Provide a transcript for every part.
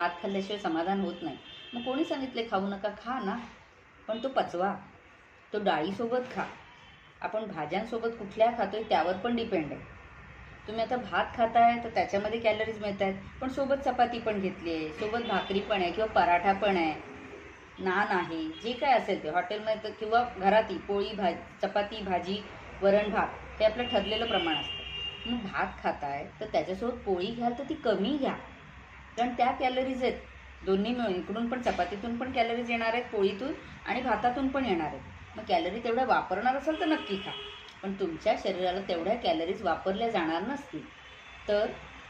भात खाल्ल्याशिवाय समाधान होत नाही. मग कोणी सांगितले खाऊ नका? खा ना, पण तो पचवा. तो डाळीसोबत खा. आपण भाज्यांसोबत कुठल्या खातोय त्यावर पण डिपेंड आहे. तुम्ही आता भात खाताय तर त्याच्यामध्ये कॅलरीज मिळत आहेत, पण सोबत चपाती पण घेतली आहे, सोबत भाकरी पण आहे किंवा पराठा पण आहे, नान आहे, जे काय असेल ते हॉटेलमध्ये किंवा घरातही पोळी चपाती भाजी वरण भात हे आपलं ठरलेलं प्रमाण असतं. मग भात खाताय तर त्याच्यासोबत पोळी घ्याल तर ती कमी घ्या, कारण त्या कॅलरीज आहेत. दोन्ही मिळून इकडून पण चपातीतून पण कॅलरीज येणार आहेत, पोळीतून आणि भातातून पण येणार आहेत. मग कॅलरी तेवढ्या वापरणार असेल तर नक्की खा, पण तुमच्या शरीराला तेवढ्या कॅलरीज वापरल्या जाणार नसतील तर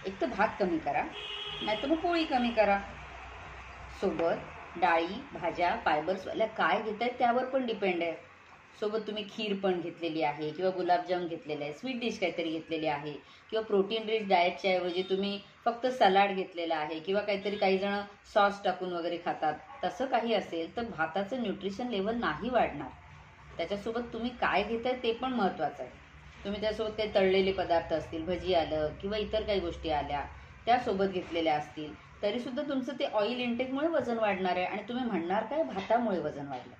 एक तर भात कमी करा, नाही तर मग पोळी कमी करा. सोबत डाळी भाज्या फायबर्सवाल्या काय घेत आहेत त्यावर पण डिपेंड आहे. सोबत तुम्ही खीर पण घेतलेली आहे किंवा गुलाबजाम घेतलेले आहे, स्वीट डिश काहीतरी घेतलेली आहे, किंवा प्रोटीन रिच डाएटच्या ऐवजी तुम्ही फक्त सलाड घेतलेला आहे किंवा काहीतरी काही जण सॉस टाकून वगैरे खातात. तसं काही असेल तर भाताचं न्यूट्रिशन लेवल नाही वाढणार. त्याच्यासोबत तुम्ही काय घेताय ते पण महत्त्वाचं आहे. तुम्ही त्यासोबत काही तळलेले पदार्थ असतील, भजी आलं किंवा इतर काही गोष्टी आल्या त्यासोबत घेतलेल्या असतील तरीसुद्धा तुमचं ते ऑइल इंटेकमुळे वजन वाढणार आहे आणि तुम्ही म्हणणार काय भातामुळे वजन वाढलं.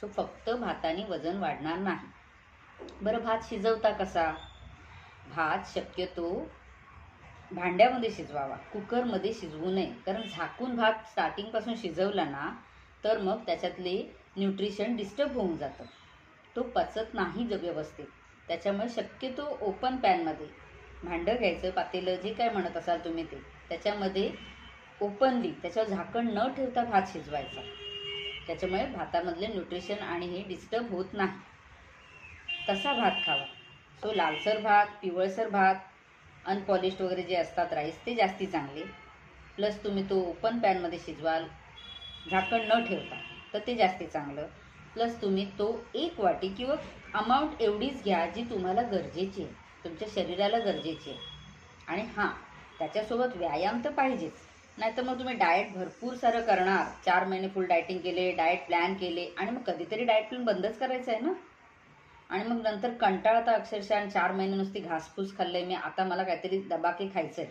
सो फक्त भाताने वजन वाढणार नाही. बरं, भात शिजवता कसा? भात शक्यतो भांड्यामध्ये शिजवावा, कुकरमध्ये शिजवू नये, कारण झाकून भात स्टार्टिंगपासून शिजवला ना तर मग त्याच्यातले न्यूट्रिशन डिस्टर्ब होऊन जातं, तो पचत नाही व्यवस्थित. त्याच्यामुळे शक्यतो ओपन पॅनमध्ये भांडं घ्यायचं, पातेलं जे काय म्हणत असाल तुम्ही ते, त्याच्यामध्ये ओपनली त्याच्यावर झाकण न ठेवता भात शिजवायचा. त्याच्यामुळे भातामधले न्यूट्रिशन आणि हे डिस्टर्ब होत नाही. तसा भात खावा. सो लालसर भात, पिवळसर भात, अनपॉलिश्ड वगैरे जे असतात राईस ते जास्ती चांगले. प्लस तुम्ही तो ओपन पॅनमध्ये शिजवाल झाकण न ठेवता तर ते जास्ती चांगलं. प्लस तुम्ही तो एक वाटी किंवा अमाऊंट एवढीच घ्या जी तुम्हाला गरजेची आहे, तुमच्या शरीराला गरजेची आहे. आणि हां, त्याच्यासोबत व्यायाम तर पाहिजेच. नाही तर मग तुम्ही डाएट भरपूर सारं करणार, 4 महिने फुल डाएटिंग केले, डाएट प्लॅन केले आणि मग कधीतरी डाएट प्लॅन बंदच करायचं आहे ना. आणि मग नंतर कंटाळता अक्षरशः, 4 महिने नुसती घासपूस खाल्लंय मी, आता मला काहीतरी दबाके खायचं आहे,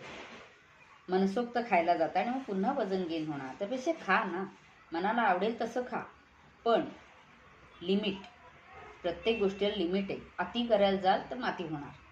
मनसोक्त खायला जातं आणि मग पुन्हा वजन गेन होणार. त्यापेक्षा खा ना, मनाला आवडेल तसं खा, पण लिमिट. प्रत्येक गोष्टीला लिमिट आहे. अति करायला जाल तर माती होणार.